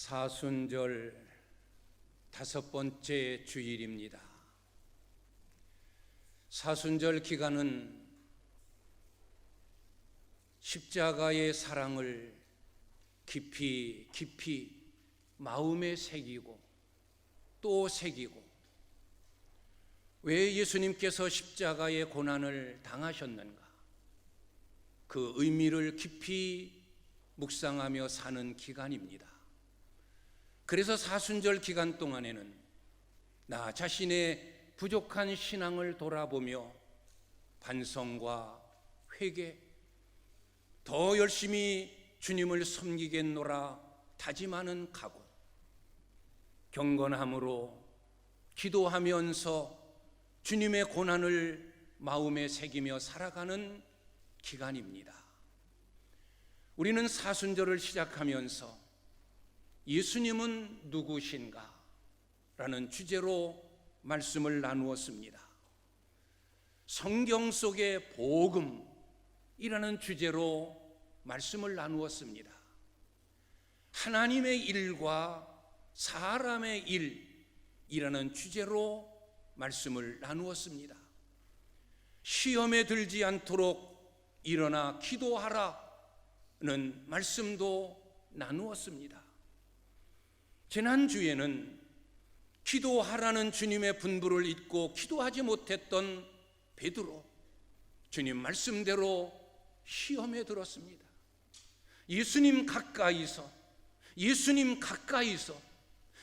사순절 5번째 주일입니다. 사순절 기간은 십자가의 사랑을 깊이 마음에 새기고 또 새기고, 왜 예수님께서 십자가의 고난을 당하셨는가, 그 의미를 깊이 묵상하며 사는 기간입니다. 그래서 사순절 기간 동안에는 나 자신의 부족한 신앙을 돌아보며 반성과 회개, 더 열심히 주님을 섬기겠노라 다짐하는 각오, 경건함으로 기도하면서 주님의 고난을 마음에 새기며 살아가는 기간입니다. 우리는 사순절을 시작하면서 예수님은 누구신가? 라는 주제로 말씀을 나누었습니다. 성경 속의 복음이라는 주제로 말씀을 나누었습니다. 하나님의 일과 사람의 일이라는 주제로 말씀을 나누었습니다. 시험에 들지 않도록 일어나 기도하라는 말씀도 나누었습니다. 지난주에는 기도하라는 주님의 분부를 잊고 기도하지 못했던 베드로, 주님 말씀대로 시험에 들었습니다. 예수님 가까이서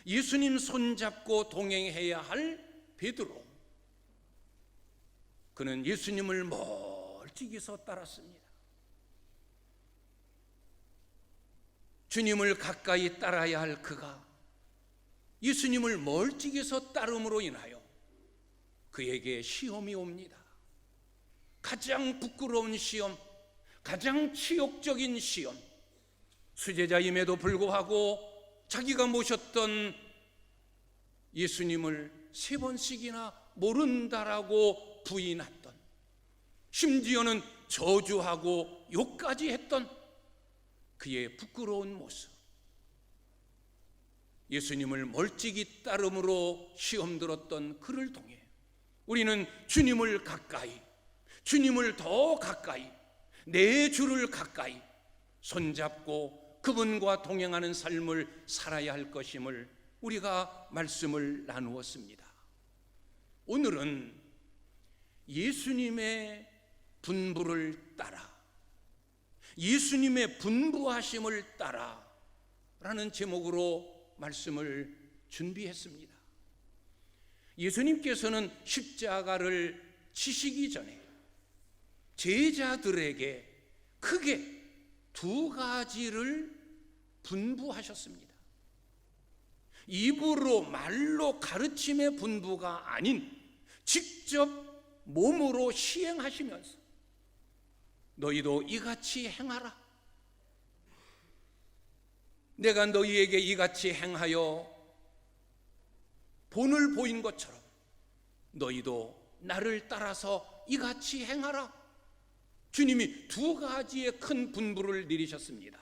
예수님 손잡고 동행해야 할 베드로, 그는 예수님을 멀찍이서 따랐습니다. 주님을 가까이 따라야 할 그가 예수님을 멀찍이서 따름으로 인하여 그에게 시험이 옵니다. 가장 부끄러운 시험, 가장 치욕적인 시험, 수제자임에도 불구하고 자기가 모셨던 예수님을 3번씩이나 모른다라고 부인했던, 심지어는 저주하고 욕까지 했던 그의 부끄러운 모습, 예수님을 멀찍이 따름으로 시험 들었던 그를 통해 우리는 주님을 가까이, 주님을 더 가까이, 내 주를 가까이 손잡고 그분과 동행하는 삶을 살아야 할 것임을 우리가 말씀을 나누었습니다. 오늘은 예수님의 분부를 따라, 예수님의 분부하심을 따라 라는 제목으로 말씀을 준비했습니다. 예수님께서는 십자가를 지시기 전에 제자들에게 크게 2가지를 분부하셨습니다. 입으로 말로 가르침의 분부가 아닌 직접 몸으로 시행하시면서 너희도 이같이 행하라, 내가 너희에게 이같이 행하여 본을 보인 것처럼 너희도 나를 따라서 이같이 행하라. 주님이 2가지의 큰 분부를 내리셨습니다.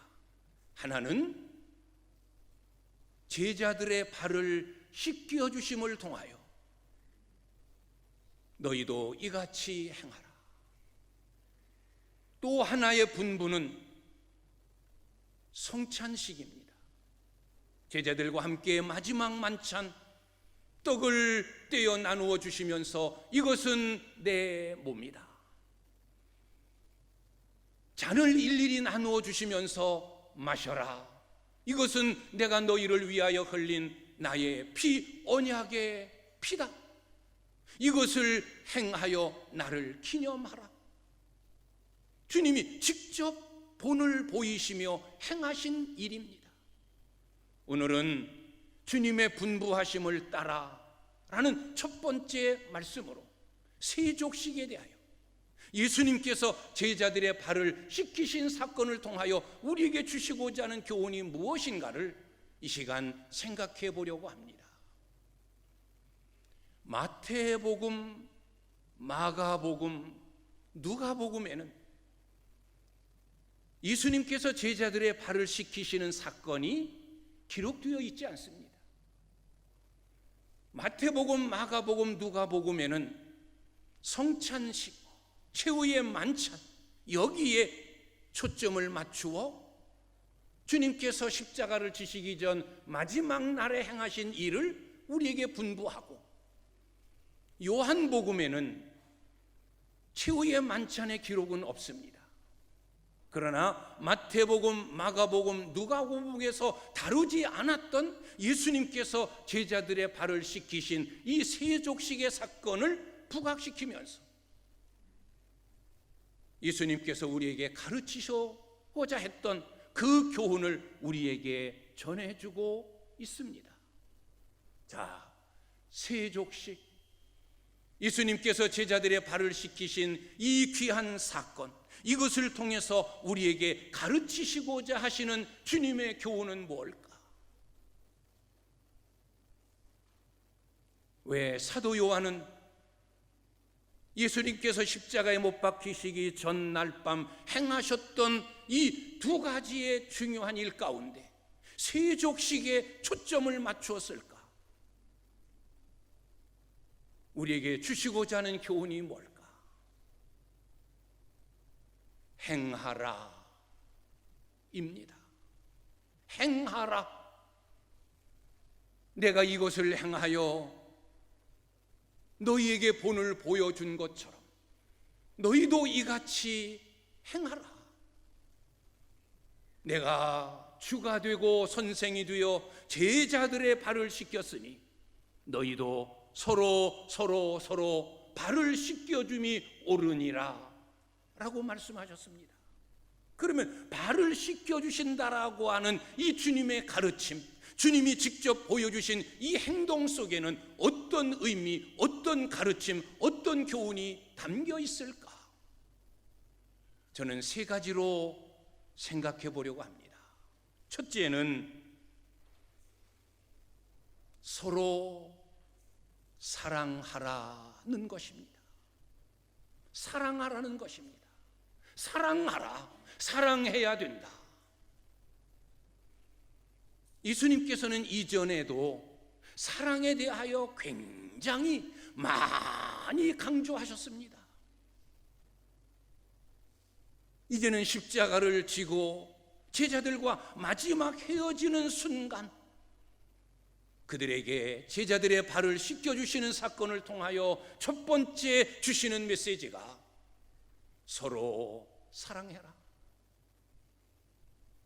하나는 제자들의 발을 씻겨 주심을 통하여 너희도 이같이 행하라. 또 하나의 분부는 성찬식입니다. 제자들과 함께 마지막 만찬, 떡을 떼어 나누어 주시면서 이것은 내 몸이다. 잔을 일일이 나누어 주시면서 마셔라. 이것은 내가 너희를 위하여 흘린 나의 피, 언약의 피다. 이것을 행하여 나를 기념하라. 주님이 직접 본을 보이시며 행하신 일입니다. 오늘은 주님의 분부하심을 따라라는 첫 번째 말씀으로 세족식에 대하여 예수님께서 제자들의 발을 씻기신 사건을 통하여 우리에게 주시고자 하는 교훈이 무엇인가를 이 시간 생각해 보려고 합니다. 마태복음, 마가복음, 누가복음에는 예수님께서 제자들의 발을 씻기시는 사건이 기록되어 있지 않습니다. 마태복음, 마가복음, 누가복음에는 성찬식, 최후의 만찬, 여기에 초점을 맞추어 주님께서 십자가를 지시기 전 마지막 날에 행하신 일을 우리에게 분부하고, 요한복음에는 최후의 만찬의 기록은 없습니다. 그러나 마태복음, 마가복음, 누가복음에서 다루지 않았던 예수님께서 제자들의 발을 씻기신 이 세족식의 사건을 부각시키면서 예수님께서 우리에게 가르치시고자 했던 그 교훈을 우리에게 전해주고 있습니다. 자, 세족식, 예수님께서 제자들의 발을 씻기신 이 귀한 사건, 이것을 통해서 우리에게 가르치시고자 하시는 주님의 교훈은 뭘까? 왜 사도 요한은 예수님께서 십자가에 못 박히시기 전날 밤 행하셨던 이 두 가지의 중요한 일 가운데 세족식에 초점을 맞추었을까? 우리에게 주시고자 하는 교훈이 뭘까? 행하라 입니다. 행하라. 내가 이것을 행하여 너희에게 본을 보여준 것처럼 너희도 이같이 행하라. 내가 주가 되고 선생이 되어 제자들의 발을 씻겼으니 너희도 서로 발을 씻겨줌이 옳으니라 라고 말씀하셨습니다. 그러면 발을 씻겨주신다라고 하는 이 주님의 가르침, 주님이 직접 보여주신 이 행동 속에는 어떤 의미, 어떤 가르침, 어떤 교훈이 담겨 있을까? 저는 세 가지로 생각해 보려고 합니다. 첫째는 서로 사랑하라는 것입니다. 사랑하라는 것입니다. 사랑하라, 사랑해야 된다. 예수님께서는 이전에도 사랑에 대하여 굉장히 많이 강조하셨습니다. 이제는 십자가를 지고 제자들과 마지막 헤어지는 순간 그들에게 제자들의 발을 씻겨주시는 사건을 통하여 첫 번째 주시는 메시지가 서로 사랑해라.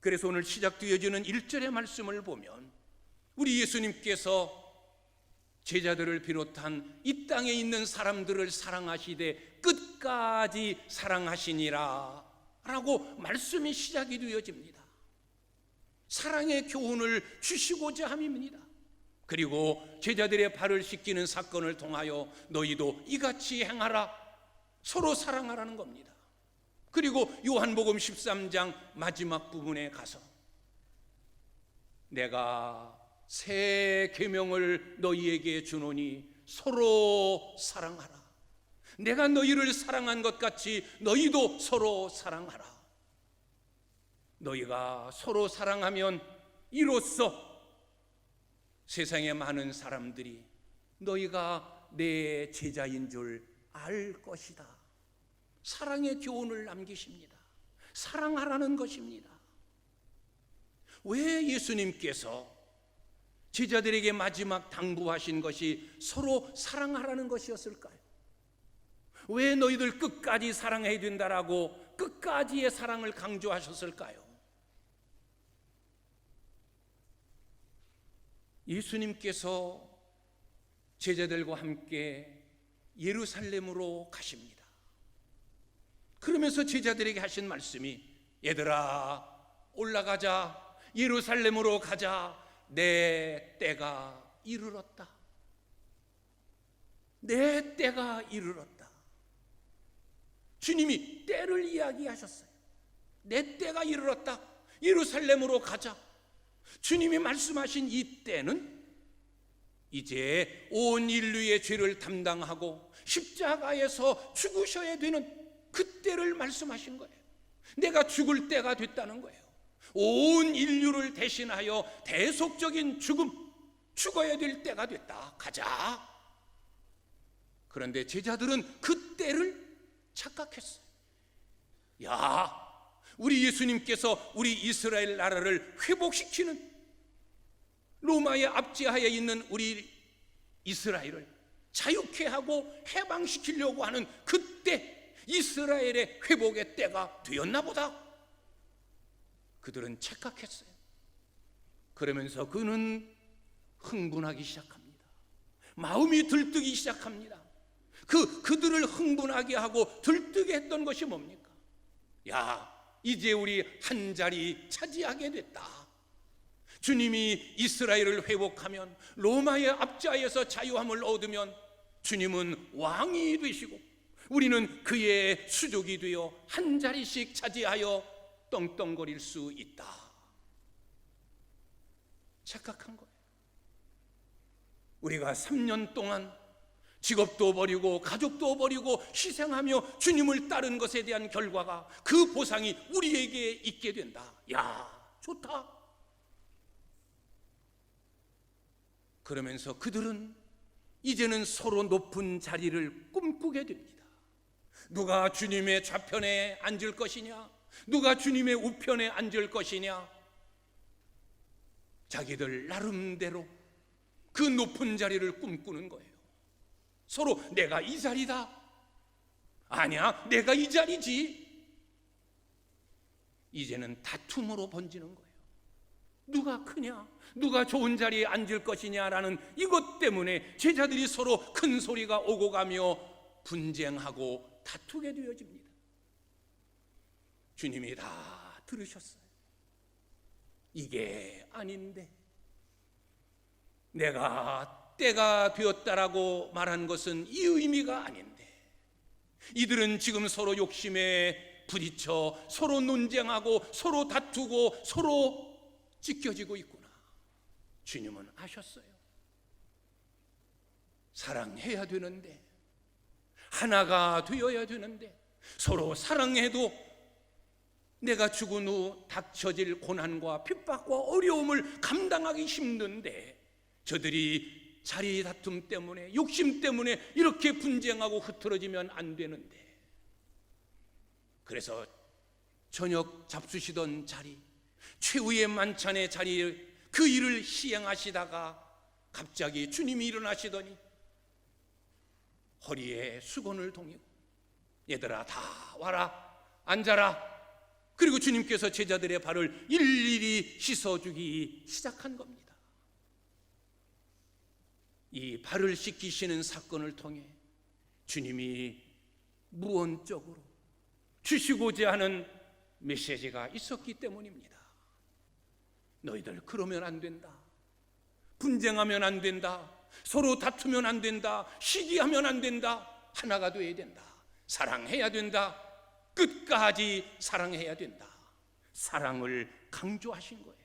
그래서 오늘 시작되어지는 1절의 말씀을 보면 우리 예수님께서 제자들을 비롯한 이 땅에 있는 사람들을 사랑하시되 끝까지 사랑하시니라 라고 말씀이 시작이 되어집니다. 사랑의 교훈을 주시고자 함입니다. 그리고 제자들의 발을 씻기는 사건을 통하여 너희도 이같이 행하라, 서로 사랑하라는 겁니다. 그리고 요한복음 13장 마지막 부분에 가서 내가 새 계명을 너희에게 주노니 서로 사랑하라. 내가 너희를 사랑한 것 같이 너희도 서로 사랑하라. 너희가 서로 사랑하면 이로써 세상의 많은 사람들이 너희가 내 제자인 줄 알 것이다. 사랑의 교훈을 남기십니다. 사랑하라는 것입니다. 왜 예수님께서 제자들에게 마지막 당부하신 것이 서로 사랑하라는 것이었을까요? 왜 너희들 끝까지 사랑해야 된다라고 끝까지의 사랑을 강조하셨을까요? 예수님께서 제자들과 함께 예루살렘으로 가십니다. 그러면서 제자들에게 하신 말씀이 얘들아 올라가자, 예루살렘으로 가자, 내 때가 이르렀다. 내 때가 이르렀다. 주님이 때를 이야기하셨어요. 내 때가 이르렀다. 예루살렘으로 가자. 주님이 말씀하신 이 때는 이제 온 인류의 죄를 담당하고 십자가에서 죽으셔야 되는 그 때를 말씀하신 거예요. 내가 죽을 때가 됐다는 거예요. 온 인류를 대신하여 대속적인 죽어야 될 때가 됐다. 가자. 그런데 제자들은 그 때를 착각했어요. 야, 우리 예수님께서 우리 이스라엘 나라를 회복시키는, 로마의 압제하에 있는 우리 이스라엘을 자유케 하고 해방시키려고 하는 그때 이스라엘의 회복의 때가 되었나 보다. 그들은 착각했어요. 그러면서 그는 흥분하기 시작합니다. 마음이 들뜨기 시작합니다. 그들을 흥분하게 하고 들뜨게 했던 것이 뭡니까? 야, 이제 우리 한 자리 차지하게 됐다. 주님이 이스라엘을 회복하면, 로마의 압제에서 자유함을 얻으면 주님은 왕이 되시고 우리는 그의 수족이 되어 한 자리씩 차지하여 떵떵거릴 수 있다. 착각한 거예요. 우리가 3년 동안 직업도 버리고 가족도 버리고 희생하며 주님을 따른 것에 대한 결과가, 그 보상이 우리에게 있게 된다. 야, 좋다. 그러면서 그들은 이제는 서로 높은 자리를 꿈꾸게 됩니다. 누가 주님의 좌편에 앉을 것이냐, 누가 주님의 우편에 앉을 것이냐, 자기들 나름대로 그 높은 자리를 꿈꾸는 거예요. 서로 내가 이 자리다, 아니야 내가 이 자리지. 이제는 다툼으로 번지는 거예요. 누가 크냐, 누가 좋은 자리에 앉을 것이냐라는 이것 때문에 제자들이 서로 큰 소리가 오고 가며 분쟁하고 다투게 되어집니다. 주님이 다 들으셨어요. 이게 아닌데, 내가 때가 되었다라고 말한 것은 이 의미가 아닌데, 이들은 지금 서로 욕심에 부딪혀 서로 논쟁하고 서로 다투고 서로 찢겨지고 있구나. 주님은 아셨어요. 사랑해야 되는데, 하나가 되어야 되는데, 서로 사랑해도 내가 죽은 후 닥쳐질 고난과 핍박과 어려움을 감당하기 힘든데, 저들이 자리 다툼 때문에, 욕심 때문에 이렇게 분쟁하고 흐트러지면 안 되는데, 그래서 저녁 잡수시던 자리, 최후의 만찬의 자리에 그 일을 시행하시다가 갑자기 주님이 일어나시더니 허리에 수건을 동이고, 얘들아 다 와라, 앉아라. 그리고 주님께서 제자들의 발을 일일이 씻어주기 시작한 겁니다. 이 발을 씻기시는 사건을 통해 주님이 무언적으로 주시고자 하는 메시지가 있었기 때문입니다. 너희들 그러면 안 된다. 분쟁하면 안 된다. 서로 다투면 안 된다. 시기하면 안 된다. 하나가 되어야 된다. 사랑해야 된다. 끝까지 사랑해야 된다. 사랑을 강조하신 거예요.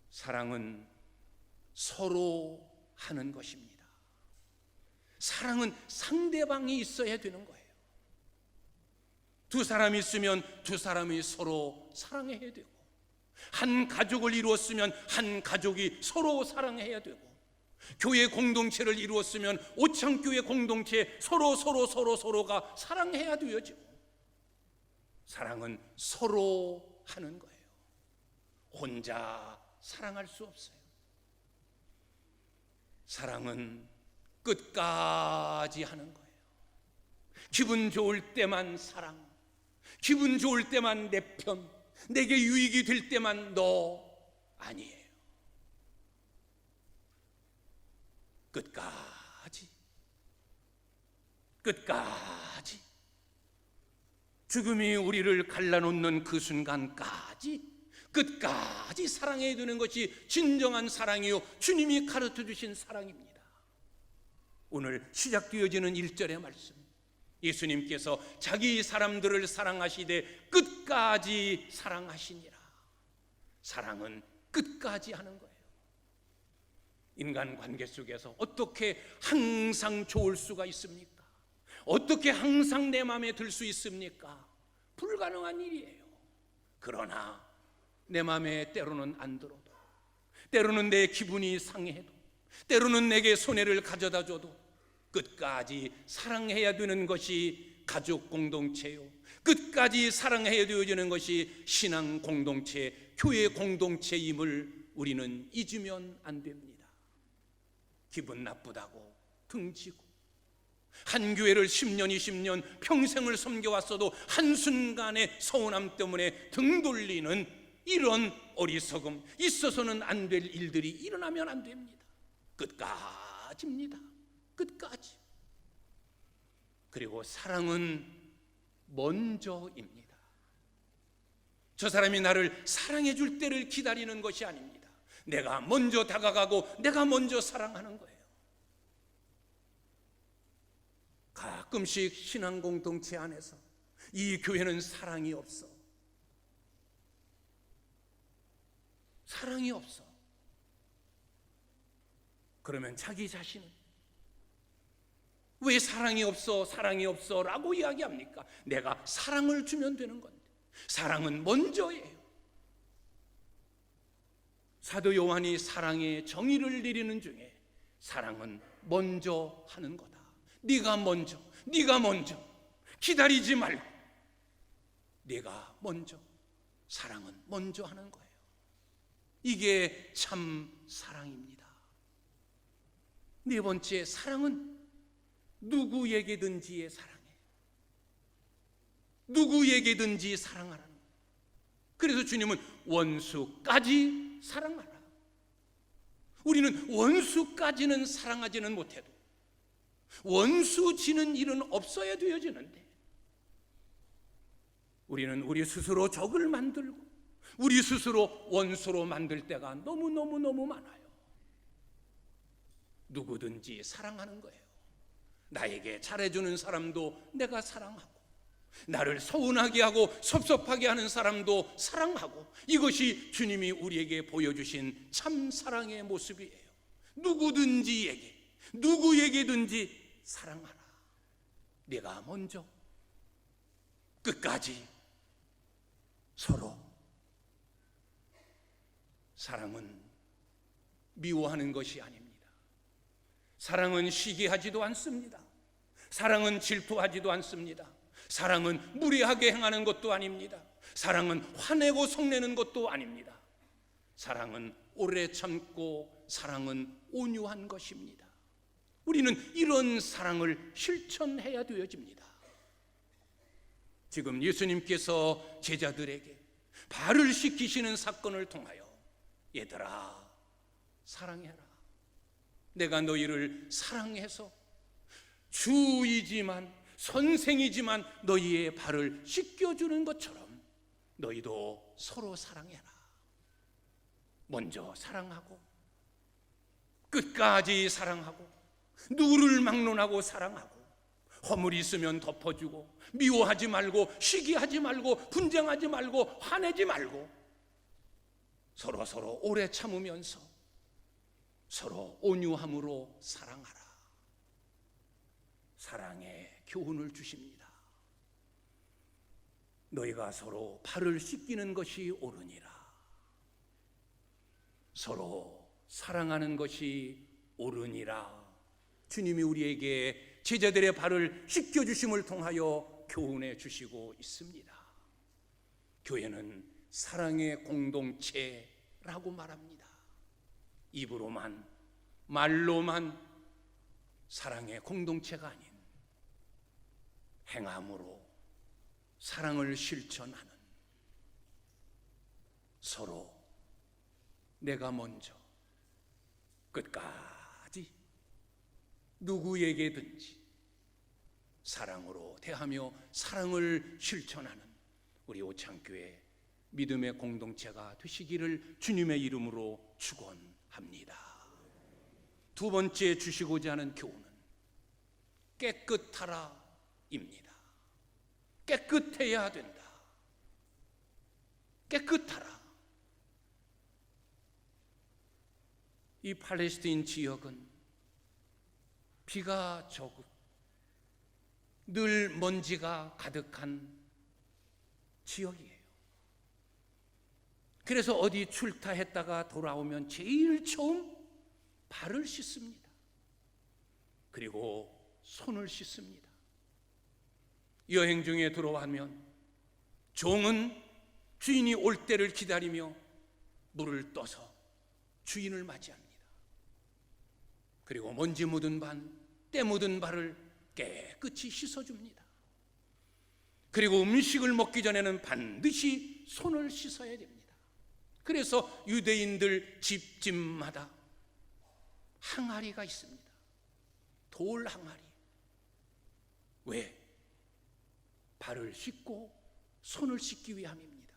사랑은 서로 하는 것입니다. 사랑은 상대방이 있어야 되는 거예요. 두 사람이 있으면 두 사람이 서로 사랑해야 되고, 한 가족을 이루었으면 한 가족이 서로 사랑해야 되고, 교회 공동체를 이루었으면 오창교회 공동체 서로가 사랑해야 되어지고, 사랑은 서로 하는 거예요. 혼자 사랑할 수 없어요. 사랑은 끝까지 하는 거예요. 기분 좋을 때만 사랑, 기분 좋을 때만 내 편, 내게 유익이 될 때만 너, 아니에요. 끝까지, 끝까지, 죽음이 우리를 갈라놓는 그 순간까지 끝까지 사랑해야 되는 것이 진정한 사랑이요, 주님이 가르쳐 주신 사랑입니다. 오늘 시작되어지는 1절의 말씀, 예수님께서 자기 사람들을 사랑하시되 끝까지 사랑하시니라. 사랑은 끝까지 하는 거예요. 인간 관계 속에서 어떻게 항상 좋을 수가 있습니까? 어떻게 항상 내 마음에 들 수 있습니까? 불가능한 일이에요. 그러나 내 마음에 때로는 안 들어도, 때로는 내 기분이 상해도, 때로는 내게 손해를 가져다 줘도 끝까지 사랑해야 되는 것이 가족 공동체요, 끝까지 사랑해야 되어지는 것이 신앙 공동체, 교회 공동체임을 우리는 잊으면 안 됩니다. 기분 나쁘다고 등지고, 한 교회를 10년, 20년 평생을 섬겨왔어도 한순간의 서운함 때문에 등 돌리는 이런 어리석음, 있어서는 안 될 일들이 일어나면 안 됩니다. 끝까지입니다. 끝까지. 그리고 사랑은 먼저입니다. 저 사람이 나를 사랑해 줄 때를 기다리는 것이 아닙니다. 내가 먼저 다가가고 내가 먼저 사랑하는 거예요. 가끔씩 신앙 공동체 안에서 이 교회는 사랑이 없어, 사랑이 없어. 그러면 자기 자신은 왜 사랑이 없어, 사랑이 없어 라고 이야기합니까? 내가 사랑을 주면 되는 건데, 사랑은 먼저예요. 사도 요한이 사랑의 정의를 내리는 중에 사랑은 먼저 하는 거다. 네가 먼저, 네가 먼저, 기다리지 말고 네가 먼저. 사랑은 먼저 하는 거예요. 이게 참 사랑입니다. 네 번째, 사랑은 누구에게든지의 사랑이에요. 누구에게든지 사랑하라는 거예요. 그래서 주님은 원수까지 사랑하라. 우리는 원수까지는 사랑하지는 못해도 원수 지는 일은 없어야 되어지는데, 우리는 우리 스스로 적을 만들고 우리 스스로 원수로 만들 때가 너무너무 많아요. 누구든지 사랑하는 거예요. 나에게 잘해주는 사람도 내가 사랑하고, 나를 서운하게 하고 섭섭하게 하는 사람도 사랑하고, 이것이 주님이 우리에게 보여주신 참 사랑의 모습이에요. 누구에게든지 사랑하라. 내가 먼저, 끝까지 서로. 사랑은 미워하는 것이 아닙니다. 사랑은 시기하지도 않습니다. 사랑은 질투하지도 않습니다. 사랑은 무례하게 행하는 것도 아닙니다. 사랑은 화내고 성내는 것도 아닙니다. 사랑은 오래 참고, 사랑은 온유한 것입니다. 우리는 이런 사랑을 실천해야 되어집니다. 지금 예수님께서 제자들에게 발을 씻기시는 사건을 통하여, 얘들아 사랑해라. 내가 너희를 사랑해서 주이지만 선생이지만 너희의 발을 씻겨주는 것처럼 너희도 서로 사랑해라. 먼저 사랑하고, 끝까지 사랑하고, 누구를 막론하고 사랑하고, 허물 있으면 덮어주고, 미워하지 말고, 시기하지 말고, 분쟁하지 말고, 화내지 말고, 서로 오래 참으면서 서로 온유함으로 사랑하라. 사랑의 교훈을 주십니다. 너희가 서로 발을 씻기는 것이 옳으니라. 서로 사랑하는 것이 옳으니라. 주님이 우리에게 제자들의 발을 씻겨주심을 통하여 교훈해 주시고 있습니다. 교회는 사랑의 공동체라고 말합니다. 입으로만, 말로만 사랑의 공동체가 아닌 행함으로 사랑을 실천하는, 서로 내가 먼저, 끝까지 누구에게든지 사랑으로 대하며 사랑을 실천하는 우리 오창교회 믿음의 공동체가 되시기를 주님의 이름으로 축원합니다. 두 번째 주시고자 하는 교훈은 깨끗하라입니다. 깨끗해야 된다. 깨끗하라. 이 팔레스타인 지역은 비가 늘 먼지가 가득한 지역이에요. 그래서 어디 출타했다가 돌아오면 제일 처음 발을 씻습니다. 그리고 손을 씻습니다. 여행 중에 들어가면 종은 주인이 올 때를 기다리며 물을 떠서 주인을 맞이합니다. 그리고 먼지 묻은 때 묻은 발을 깨끗이 씻어줍니다. 그리고 음식을 먹기 전에는 반드시 손을 씻어야 됩니다. 그래서 유대인들 집집마다 항아리가 있습니다. 돌 항아리. 왜? 발을 씻고 손을 씻기 위함입니다.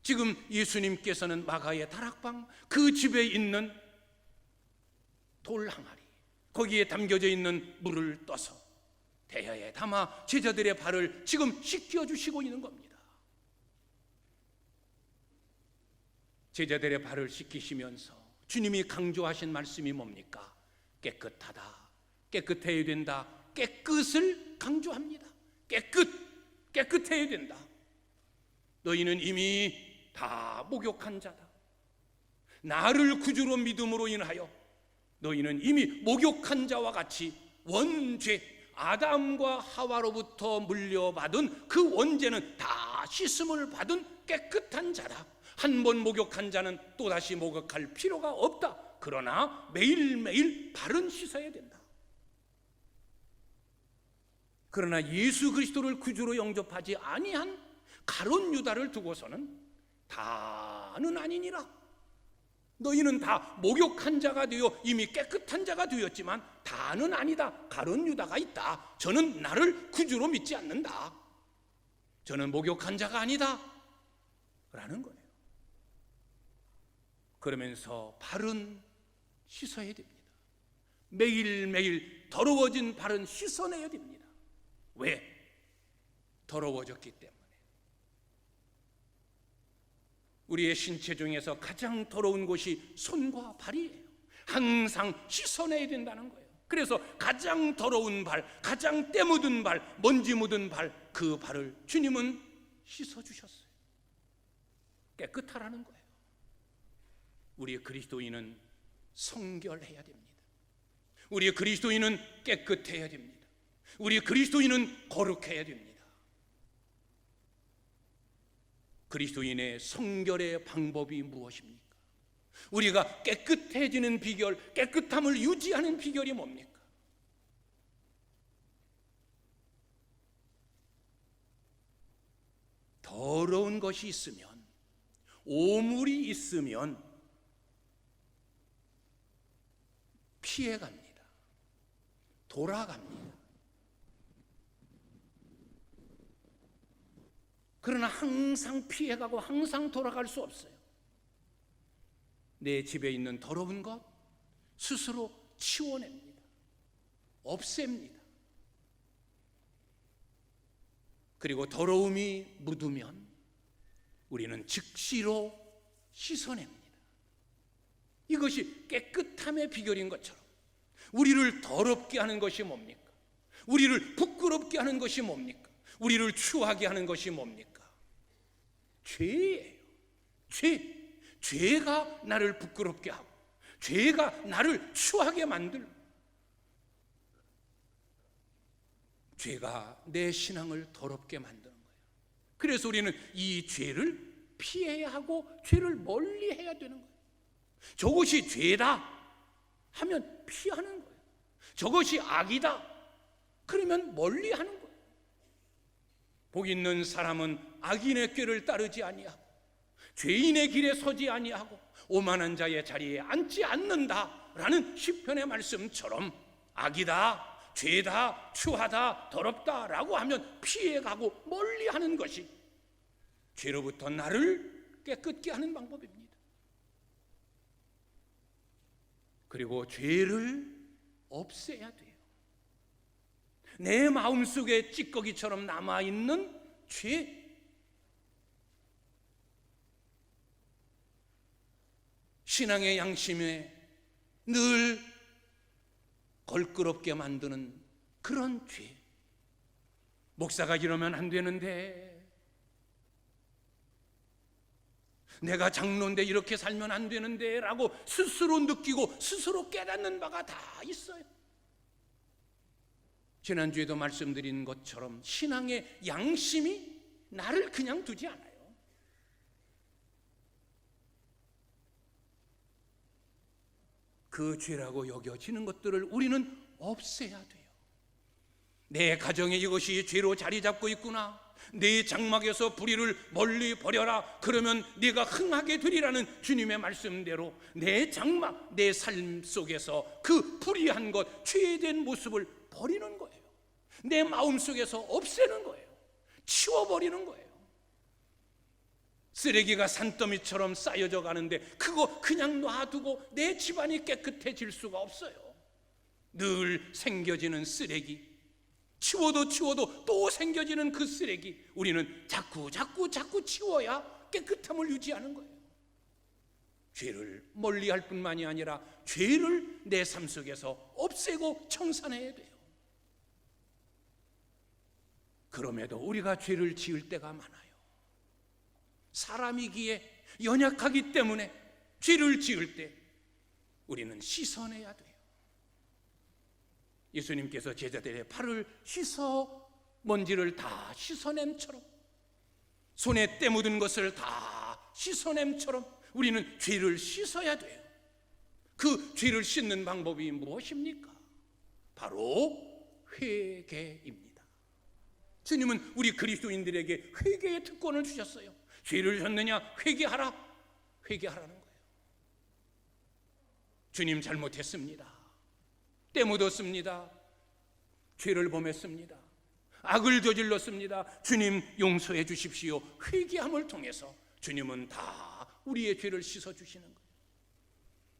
지금 예수님께서는 마가의 다락방, 그 집에 있는 돌 항아리, 거기에 담겨져 있는 물을 떠서 대야에 담아 제자들의 발을 지금 씻겨주시고 있는 겁니다. 제자들의 발을 씻기시면서 주님이 강조하신 말씀이 뭡니까? 깨끗하다, 깨끗해야 된다, 깨끗을 강조합니다. 깨끗해야 된다. 너희는 이미 다 목욕한 자다. 나를 구주로 믿음으로 인하여 너희는 이미 목욕한 자와 같이 원죄, 아담과 하와로부터 물려받은 그 원죄는 다 씻음을 받은 깨끗한 자다. 한 번 목욕한 자는 또다시 목욕할 필요가 없다. 그러나 매일매일 발은 씻어야 된다. 그러나 예수 그리스도를 구주로 영접하지 아니한 가룟 유다를 두고서는 다는 아니니라. 너희는 다 목욕한 자가 되어 이미 깨끗한 자가 되었지만 다는 아니다. 가룟 유다가 있다. 저는 나를 구주로 믿지 않는다. 저는 목욕한 자가 아니다 라는 거예요. 그러면서 발은 씻어야 됩니다. 매일매일 더러워진 발은 씻어내야 됩니다. 왜? 더러워졌기 때문에. 우리의 신체 중에서 가장 더러운 곳이 손과 발이에요. 항상 씻어내야 된다는 거예요. 그래서 가장 더러운 발, 가장 때 묻은 발, 먼지 묻은 발, 그 발을 주님은 씻어주셨어요. 깨끗하라는 거예요. 우리 그리스도인은 성결해야 됩니다. 우리 그리스도인은 깨끗해야 됩니다. 우리 그리스도인은 거룩해야 됩니다. 그리스도인의 성결의 방법이 무엇입니까? 우리가 깨끗해지는 비결, 깨끗함을 유지하는 비결이 뭡니까? 더러운 것이 있으면, 오물이 있으면 피해갑니다. 돌아갑니다. 그러나 항상 피해가고 항상 돌아갈 수 없어요. 내 집에 있는 더러운 것 스스로 치워냅니다. 없앱니다. 그리고 더러움이 묻으면 우리는 즉시로 씻어냅니다. 이것이 깨끗함의 비결인 것처럼 우리를 더럽게 하는 것이 뭡니까? 우리를 부끄럽게 하는 것이 뭡니까? 우리를 추하게 하는 것이 뭡니까? 죄예요. 죄가 나를 부끄럽게 하고 죄가 나를 추하게 만들고 죄가 내 신앙을 더럽게 만드는 거예요. 그래서 우리는 이 죄를 피해야 하고 죄를 멀리 해야 되는 거예요. 저것이 죄다 하면 피하는 거예요. 저것이 악이다 그러면 멀리 하는 거예요. 복 있는 사람은 악인의 꾀를 따르지 아니하고 죄인의 길에 서지 아니하고 오만한 자의 자리에 앉지 않는다라는 시편의 말씀처럼 악이다, 죄다, 추하다, 더럽다라고 하면 피해가고 멀리하는 것이 죄로부터 나를 깨끗게 하는 방법입니다. 그리고 죄를 없애야 돼요. 내 마음속에 찌꺼기처럼 남아있는 죄, 신앙의 양심에 늘 걸끄럽게 만드는 그런 죄, 목사가 이러면 안 되는데, 내가 장로인데 이렇게 살면 안 되는데 라고 스스로 느끼고 스스로 깨닫는 바가 다 있어요. 지난주에도 말씀드린 것처럼 신앙의 양심이 나를 그냥 두지 않아요. 그 죄라고 여겨지는 것들을 우리는 없애야 돼요. 내 가정에 이것이 죄로 자리 잡고 있구나, 내 장막에서 불의를 멀리 버려라, 그러면 네가 흥하게 되리라는 주님의 말씀대로 내 장막, 내 삶 속에서 그 불의한 것, 죄된 모습을 버리는 거예요. 내 마음속에서 없애는 거예요. 치워버리는 거예요. 쓰레기가 산더미처럼 쌓여져 가는데 그거 그냥 놔두고 내 집안이 깨끗해질 수가 없어요. 늘 생겨지는 쓰레기, 치워도 또 생겨지는 그 쓰레기, 우리는 자꾸 치워야 깨끗함을 유지하는 거예요. 죄를 멀리할 뿐만이 아니라 죄를 내 삶 속에서 없애고 청산해야 돼요. 그럼에도 우리가 죄를 지을 때가 많아요. 사람이기에 연약하기 때문에 죄를 지을 때 우리는 씻어내야 돼요. 예수님께서 제자들의 발을 씻어 먼지를 다 씻어냄처럼, 손에 때 묻은 것을 다 씻어냄처럼 우리는 죄를 씻어야 돼요. 그 죄를 씻는 방법이 무엇입니까? 바로 회개입니다. 주님은 우리 그리스도인들에게 회개의 특권을 주셨어요. 죄를 졌느냐? 회개하라. 회개하라는 거예요. 주님 잘못했습니다. 때 묻었습니다. 죄를 범했습니다. 악을 저질렀습니다. 주님 용서해 주십시오. 회개함을 통해서 주님은 다 우리의 죄를 씻어주시는 거예요.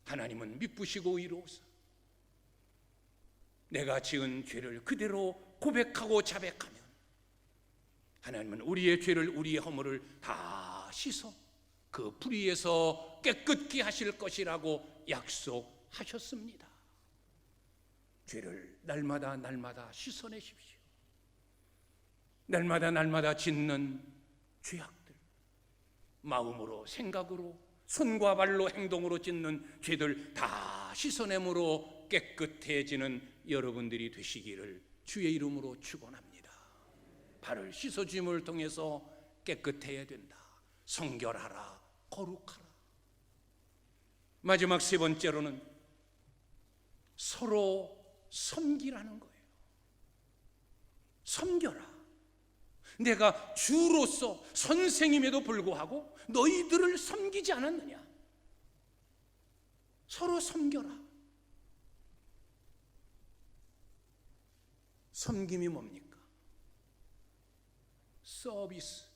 하나님은 미쁘시고 의로우사 내가 지은 죄를 그대로 고백하고 자백하면 하나님은 우리의 죄를, 우리의 허물을 다 씻어 그 불의에서 깨끗게 하실 것이라고 약속하셨습니다. 죄를 날마다 씻어내십시오. 날마다 짓는 죄악들, 마음으로, 생각으로, 손과 발로, 행동으로 짓는 죄들 다 씻어내므로 깨끗해지는 여러분들이 되시기를 주의 이름으로 축원합니다. 발을 씻어줌을 통해서 깨끗해야 된다. 성결하라, 거룩하라. 마지막 세 번째로는 서로 섬기라는 거예요. 섬겨라. 내가 주로서 선생님에도 불구하고 너희들을 섬기지 않았느냐? 서로 섬겨라. 섬김이 뭡니까? 서비스예요.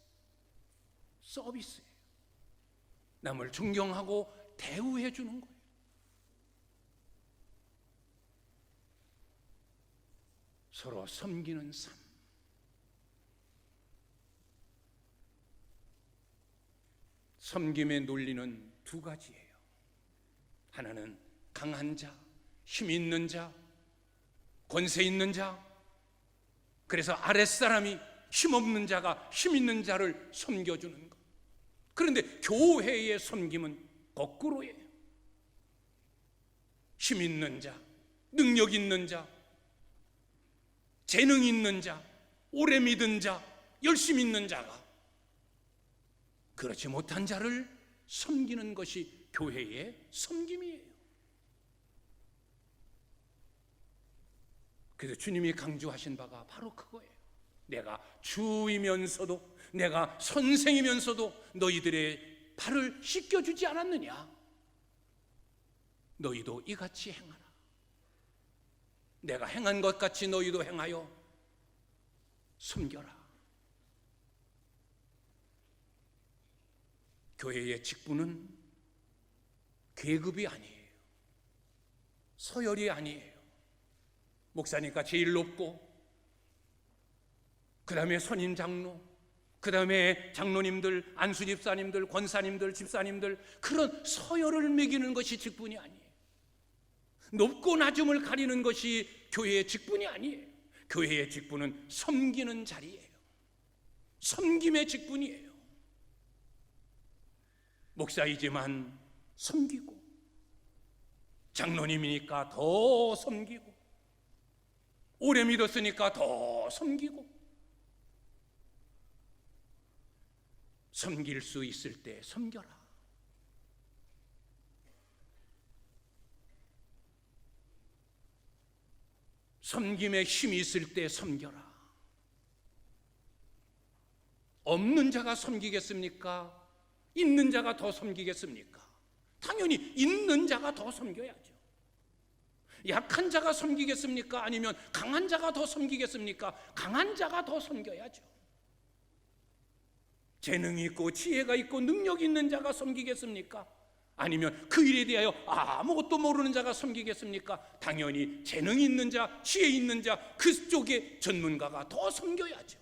남을 존경하고 대우해 주는 거예요. 서로 섬기는 삶. 섬김의 논리는 두 가지예요. 하나는 강한 자, 힘 있는 자, 권세 있는 자. 그래서 아랫사람이 힘없는 자가 힘 있는 자를 섬겨주는 것. 그런데 교회의 섬김은 거꾸로예요. 힘 있는 자, 능력 있는 자, 재능 있는 자, 오래 믿은 자, 열심 있는 자가 그렇지 못한 자를 섬기는 것이 교회의 섬김이에요. 그래서 주님이 강조하신 바가 바로 그거예요. 내가 주이면서도, 내가 선생이면서도 너희들의 발을 씻겨주지 않았느냐? 너희도 이같이 행하라. 내가 행한 것 같이 너희도 행하여 섬겨라. 교회의 직분은 계급이 아니에요. 서열이 아니에요. 목사니까 제일 높고, 그 다음에 선임 장로, 그 다음에 장로님들, 안수 집사님들, 권사님들, 집사님들, 그런 서열을 매기는 것이 직분이 아니에요. 높고 낮음을 가리는 것이 교회의 직분이 아니에요. 교회의 직분은 섬기는 자리예요. 섬김의 직분이에요. 목사이지만 섬기고, 장로님이니까 더 섬기고, 오래 믿었으니까 더 섬기고, 섬길 수 있을 때 섬겨라. 섬김에 힘이 있을 때 섬겨라. 없는 자가 섬기겠습니까? 있는 자가 더 섬기겠습니까? 당연히 있는 자가 더 섬겨야죠. 약한 자가 섬기겠습니까? 아니면 강한 자가 더 섬기겠습니까? 강한 자가 더 섬겨야죠. 재능이 있고 지혜가 있고 능력이 있는 자가 섬기겠습니까? 아니면 그 일에 대하여 아무것도 모르는 자가 섬기겠습니까? 당연히 재능이 있는 자, 지혜 있는 자, 그쪽의 전문가가 더 섬겨야죠.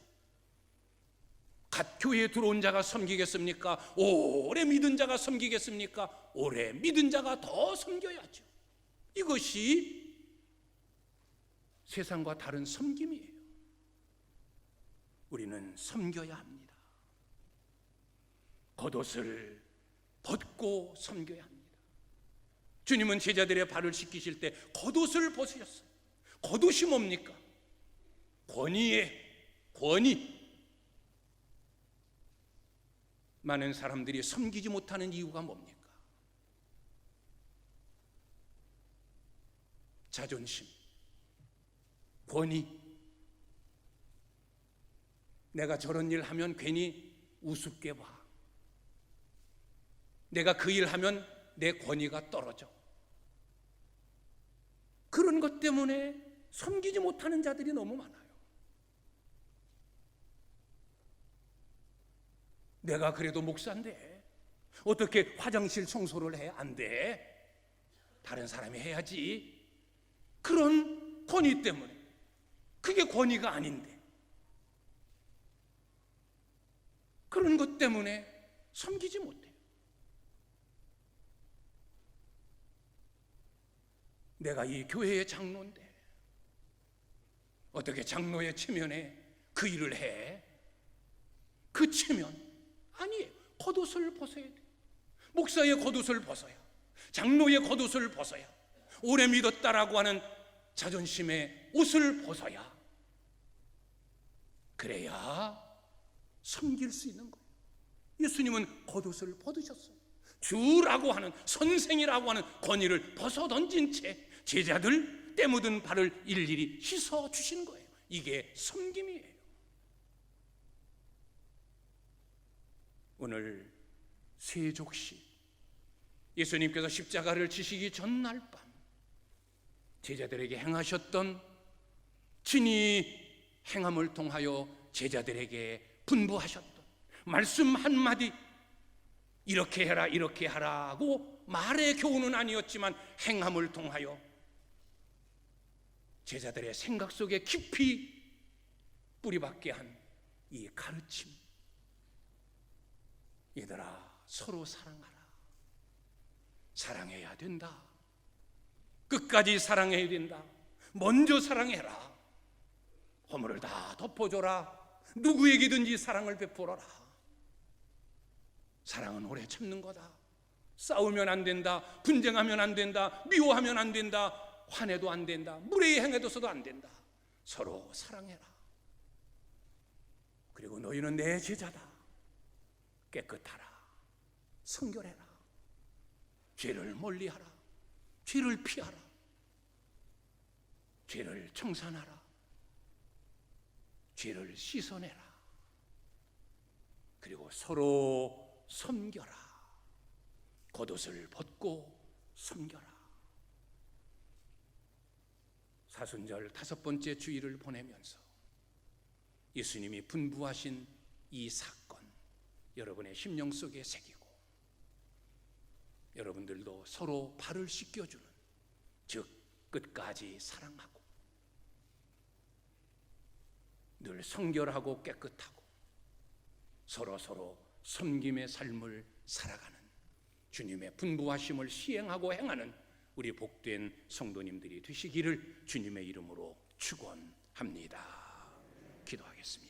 갓 교회에 들어온 자가 섬기겠습니까? 오래 믿은 자가 섬기겠습니까? 오래 믿은 자가 더 섬겨야죠. 이것이 세상과 다른 섬김이에요. 우리는 섬겨야 합니다. 겉옷을 벗고 섬겨야 합니다. 주님은 제자들의 발을 씻기실 때 겉옷을 벗으셨어요. 겉옷이 뭡니까? 권위의 권위. 많은 사람들이 섬기지 못하는 이유가 뭡니까? 자존심, 권위. 내가 저런 일 하면 괜히 우습게 봐. 내가 그 일 하면 내 권위가 떨어져. 그런 것 때문에 섬기지 못하는 자들이 너무 많아요. 내가 그래도 목사인데 어떻게 화장실 청소를 해? 안 돼. 다른 사람이 해야지. 그런 권위 때문에. 그게 권위가 아닌데. 그런 것 때문에 섬기지 못해요. 내가 이 교회의 장로인데 어떻게 장로의 체면에 그 일을 해? 그 체면 아니에요. 겉옷을 벗어야 돼. 목사의 겉옷을 벗어야, 장로의 겉옷을 벗어야, 오래 믿었다라고 하는 자존심의 옷을 벗어야, 그래야 섬길 수 있는 거예요. 예수님은 겉옷을 벗으셨어요. 주라고 하는, 선생이라고 하는 권위를 벗어던진 채 제자들 때 묻은 발을 일일이 씻어 주신 거예요. 이게 섬김이에요. 오늘 세족식, 예수님께서 십자가를 지시기 전날 밤 제자들에게 행하셨던, 친히 행함을 통하여 제자들에게 분부하셨던 말씀 한마디, 이렇게 해라 이렇게 하라고 말의 교훈은 아니었지만 행함을 통하여 제자들의 생각 속에 깊이 뿌리박게 한 이 가르침. 얘들아, 서로 사랑하라. 사랑해야 된다. 끝까지 사랑해야 된다. 먼저 사랑해라. 허물을 다 덮어줘라. 누구에게든지 사랑을 베풀어라. 사랑은 오래 참는 거다. 싸우면 안 된다. 분쟁하면 안 된다. 미워하면 안 된다. 화내도 안 된다. 무례히 행해둬서도 안 된다. 서로 사랑해라. 그리고 너희는 내 제자다. 깨끗하라. 성결해라. 죄를 멀리하라. 죄를 피하라. 죄를 청산하라. 죄를 씻어내라. 그리고 서로 섬겨라. 겉옷을 벗고 섬겨라. 사순절 5번째 주일을 보내면서 예수님이 분부하신 이 사건, 여러분의 심령 속에 새기고, 여러분들도 서로 발을 씻겨주는, 즉 끝까지 사랑하고 늘 성결하고 깨끗하고 서로 섬김의 삶을 살아가는, 주님의 분부하심을 시행하고 행하는 우리 복된 성도님들이 되시기를 주님의 이름으로 축원합니다. 합니다. 기도하겠습니다.